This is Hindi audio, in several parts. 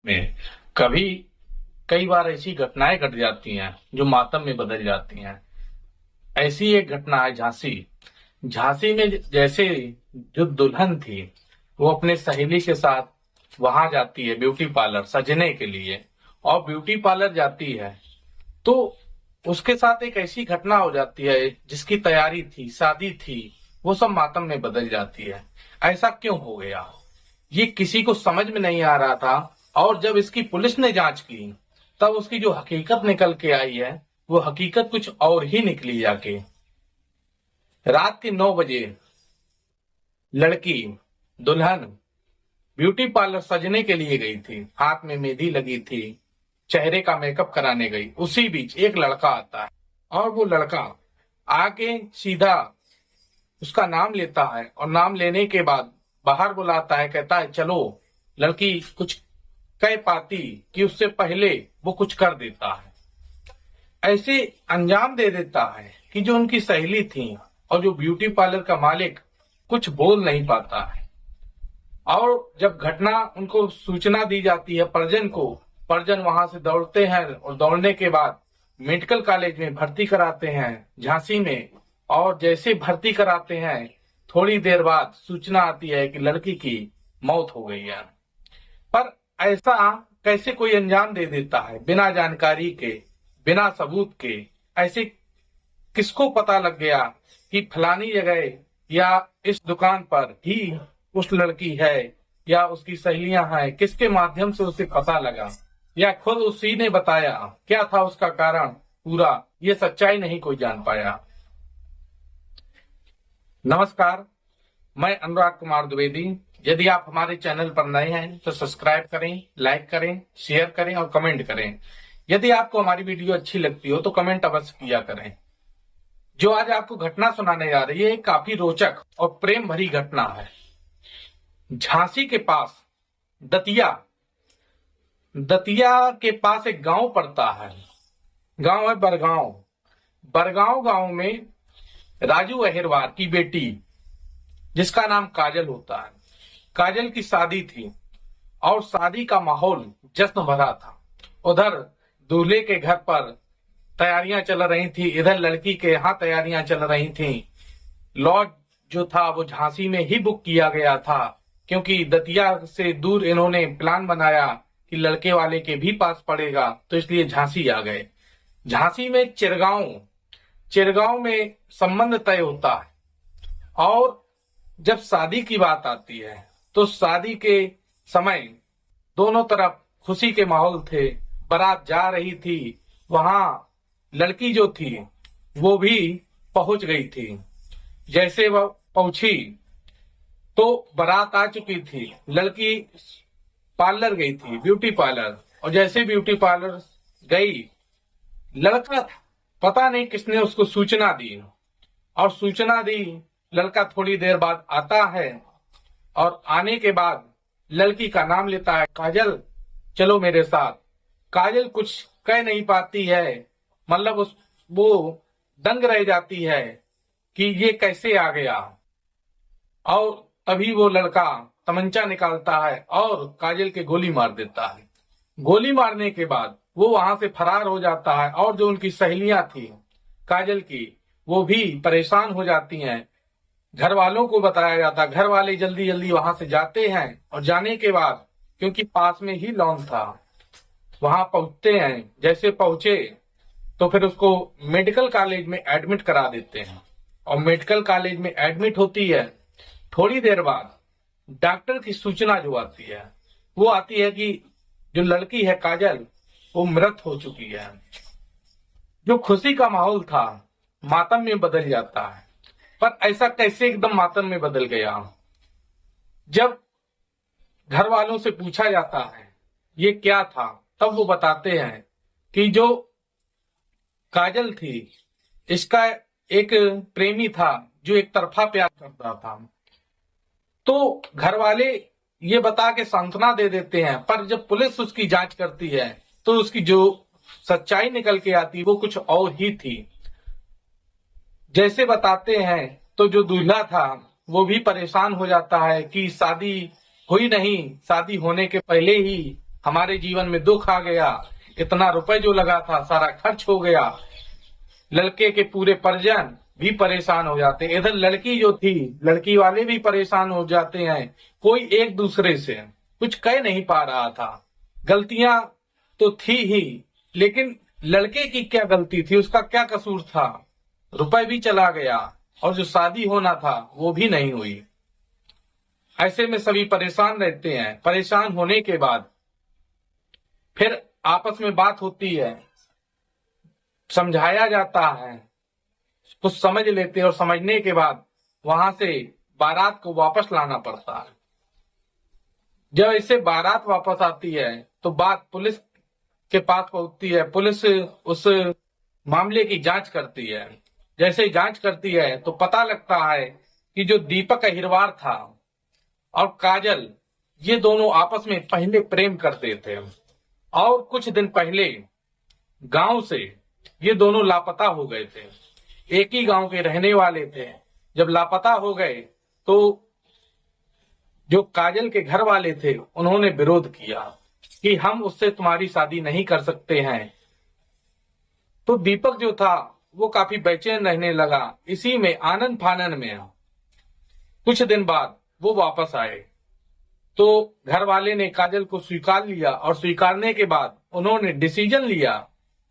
में कभी कई बार ऐसी घटनाएं घट जाती हैं जो मातम में बदल जाती हैं। ऐसी एक घटना है झांसी। झांसी में जैसे जो दुल्हन थी वो अपने सहेली के साथ वहां जाती है ब्यूटी पार्लर सजने के लिए, और ब्यूटी पार्लर जाती है तो उसके साथ एक ऐसी घटना हो जाती है जिसकी तैयारी थी, शादी थी, वो सब मातम में बदल जाती है। ऐसा क्यों हो गया ये किसी को समझ में नहीं आ रहा था। और जब इसकी पुलिस ने जांच की तब उसकी जो हकीकत निकल के आई है वो हकीकत कुछ और ही निकली जाके। रात के 9 बजे लड़की दुल्हन ब्यूटी पार्लर सजने के लिए गई थी, हाथ में मेहंदी लगी थी, चेहरे का मेकअप कराने गई। उसी बीच एक लड़का आता है और वो लड़का आके सीधा उसका नाम लेता है और नाम लेने के बाद बाहर बुलाता है, कहता है चलो। लड़की कुछ कह पाती कि उससे पहले वो कुछ कर देता है, ऐसे अंजाम दे देता है कि जो उनकी सहेली थी और जो ब्यूटी पार्लर का मालिक कुछ बोल नहीं पाता है। और जब घटना उनको सूचना दी जाती है परिजन को, परिजन वहां से दौड़ते हैं और दौड़ने के बाद मेडिकल कॉलेज में भर्ती कराते हैं झांसी में। और जैसे भर्ती कराते हैं थोड़ी देर बाद सूचना आती है कि लड़की की मौत हो गई है। पर ऐसा कैसे कोई अंजाम दे देता है बिना जानकारी के, बिना सबूत के? ऐसे किसको पता लग गया कि फलानी जगह या इस दुकान पर ही उस लड़की है या उसकी सहेलियां हैं? किसके माध्यम से उसे पता लगा या खुद उसी ने बताया? क्या था उसका कारण? पूरा ये सच्चाई नहीं कोई जान पाया। नमस्कार, मैं अनुराग कुमार द्विवेदी। यदि आप हमारे चैनल पर नए हैं तो सब्सक्राइब करें, लाइक करें, शेयर करें और कमेंट करें। यदि आपको हमारी वीडियो अच्छी लगती हो तो कमेंट अवश्य किया करें। जो आज आपको घटना सुनाने जा रही है काफी रोचक और प्रेम भरी घटना है। झांसी के पास दतिया के पास एक गांव पड़ता है। गांव है बरगांव। बरगांव गांव में राजू अहिरवार की बेटी, जिसका नाम काजल होता है, काजल की शादी थी और शादी का माहौल जश्न भरा था। उधर दूल्हे के घर पर तैयारियां चल रही थी, इधर लड़की के यहाँ तैयारियां चल रही थी। लॉज जो था वो झांसी में ही बुक किया गया था, क्योंकि दतिया से दूर इन्होंने प्लान बनाया कि लड़के वाले के भी पास पड़ेगा, तो इसलिए झांसी आ गए। झांसी में चिरगांव में संबंध तय होता है। और जब शादी की बात आती है तो शादी के समय दोनों तरफ खुशी के माहौल थे। बारात जा रही थी, वहां लड़की जो थी वो भी पहुंच गई थी। जैसे वह पहुंची तो बारात आ चुकी थी। लड़की पार्लर गई थी, ब्यूटी पार्लर, और जैसे ब्यूटी पार्लर गई, लड़का पता नहीं किसने उसको सूचना दी, और सूचना दी। लड़का थोड़ी देर बाद आता है और आने के बाद लड़की का नाम लेता है, काजल चलो मेरे साथ। काजल कुछ कह नहीं पाती है, मतलब वो दंग रह जाती है कि ये कैसे आ गया। और तभी वो लड़का तमंचा निकालता है और काजल के गोली मार देता है। गोली मारने के बाद वो वहां से फरार हो जाता है। और जो उनकी सहेलियां थी काजल की, वो भी परेशान हो जाती हैं। घर वालों को बताया जाता, घर वाले जल्दी जल्दी वहां से जाते हैं। और जाने के बाद, क्योंकि पास में ही लॉन था, वहां पहुंचते हैं। जैसे पहुंचे तो फिर उसको मेडिकल कॉलेज में एडमिट करा देते हैं। और मेडिकल कॉलेज में एडमिट होती है। थोड़ी देर बाद डॉक्टर की सूचना जो आती है वो आती है कि जो लड़की है काजल वो मृत हो चुकी है। जो खुशी का माहौल था मातम में बदल जाता है। पर ऐसा कैसे एकदम मातम में बदल गया? जब घर वालों से पूछा जाता है ये क्या था, तब वो बताते हैं कि जो काजल थी इसका एक प्रेमी था जो एक तरफा प्यार करता था। तो घर वाले ये बता के सांत्वना दे देते हैं, पर जब पुलिस उसकी जांच करती है तो उसकी जो सच्चाई निकल के आती वो कुछ और ही थी। जैसे बताते हैं तो जो दूल्हा था वो भी परेशान हो जाता है कि शादी हुई नहीं, शादी होने के पहले ही हमारे जीवन में दुख आ गया, इतना रुपए जो लगा था सारा खर्च हो गया। लड़के के पूरे परिजन भी परेशान हो जाते हैं, इधर लड़की जो थी, लड़की वाले भी परेशान हो जाते हैं। कोई एक दूसरे से कुछ कह नहीं पा रहा था। गलतियां तो थी ही, लेकिन लड़के की क्या गलती थी, उसका क्या कसूर था? रुपए भी चला गया और जो शादी होना था वो भी नहीं हुई। ऐसे में सभी परेशान रहते हैं। परेशान होने के बाद फिर आपस में बात होती है, समझाया जाता है, कुछ समझ लेते हैं और समझने के बाद वहां से बारात को वापस लाना पड़ता है। जब ऐसे बारात वापस आती है तो बात पुलिस के पास पहुंचती है। पुलिस उस मामले की जांच करती है। जैसे ही जांच करती है तो पता लगता है कि जो दीपक अहिरवार था और काजल, ये दोनों आपस में पहले प्रेम करते थे और कुछ दिन पहले गांव से ये दोनों लापता हो गए थे। एक ही गांव के रहने वाले थे। जब लापता हो गए तो जो काजल के घर वाले थे उन्होंने विरोध किया कि हम उससे तुम्हारी शादी नहीं कर सकते हैं। तो दीपक जो था वो काफी बेचैन रहने लगा। इसी में आनंद फानन में कुछ दिन बाद वो वापस आए तो घर वाले ने काजल को स्वीकार लिया और स्वीकारने के बाद उन्होंने डिसीजन लिया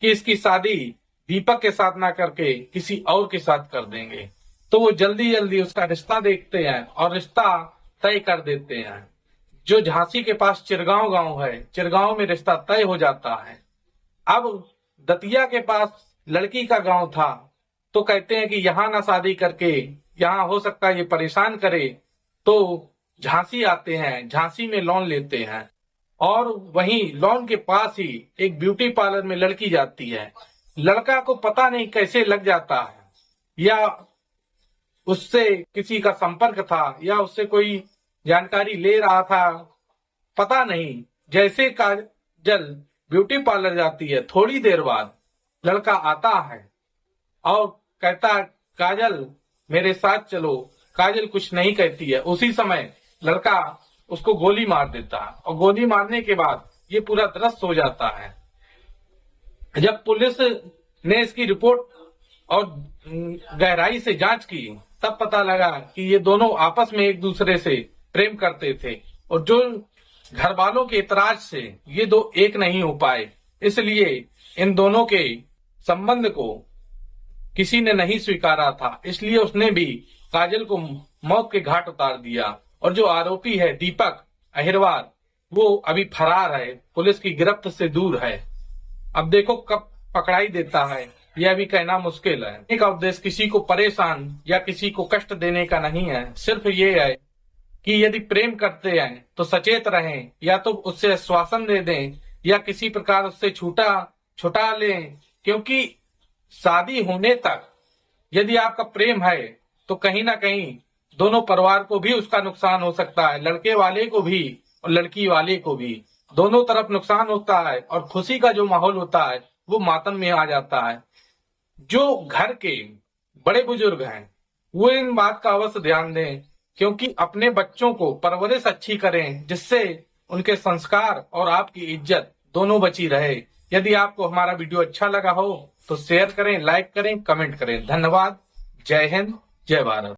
कि इसकी शादी दीपक के साथ ना करके किसी और के साथ कर देंगे। तो वो जल्दी जल्दी उसका रिश्ता देखते हैं और रिश्ता तय कर देते हैं। जो झांसी के पास चिरगांव गांव है, चिरगांव में रिश्ता तय हो जाता है। अब दतिया के पास लड़की का गांव था तो कहते हैं कि यहाँ ना शादी करके, यहाँ हो सकता है ये परेशान करे, तो झांसी आते हैं। झांसी में लोन लेते हैं और वहीं लोन के पास ही एक ब्यूटी पार्लर में लड़की जाती है। लड़का को पता नहीं कैसे लग जाता है, या उससे किसी का संपर्क था या उससे कोई जानकारी ले रहा था, पता नहीं। जैसे काजल ब्यूटी पार्लर जाती है, थोड़ी देर बाद लड़का आता है और कहता है काजल मेरे साथ चलो। काजल कुछ नहीं कहती है। उसी समय लड़का उसको गोली मार देता है और गोली मारने के बाद ये पूरा ध्वस्त हो जाता है। जब पुलिस ने इसकी रिपोर्ट और गहराई से जांच की तब पता लगा कि ये दोनों आपस में एक दूसरे से प्रेम करते थे और जो घर वालों के इतराज से ये दो एक नहीं हो पाए, इसलिए इन दोनों के संबंध को किसी ने नहीं स्वीकारा था। इसलिए उसने भी काजल को मौत के घाट उतार दिया और जो आरोपी है दीपक अहिरवार वो अभी फरार है, पुलिस की गिरफ्त से दूर है। अब देखो कब पकड़ाई देता है यह भी कहना मुश्किल है। एक उद्देश्य किसी को परेशान या किसी को कष्ट देने का नहीं है, सिर्फ ये है कि यदि प्रेम करते हैं तो सचेत रहें, या तो उससे आश्वासन दे दें या किसी प्रकार उससे छुटा लें। क्योंकि शादी होने तक यदि आपका प्रेम है तो कहीं ना कहीं दोनों परिवार को भी उसका नुकसान हो सकता है, लड़के वाले को भी और लड़की वाले को भी, दोनों तरफ नुकसान होता है और खुशी का जो माहौल होता है वो मातम में आ जाता है। जो घर के बड़े बुजुर्ग हैं वो इन बात का अवश्य ध्यान दें, क्योंकि अपने बच्चों को परवरिश अच्छी करें जिससे उनके संस्कार और आपकी इज्जत दोनों बची रहे। यदि आपको हमारा वीडियो अच्छा लगा हो तो शेयर करें, लाइक करें, कमेंट करें। धन्यवाद। जय हिंद, जय भारत।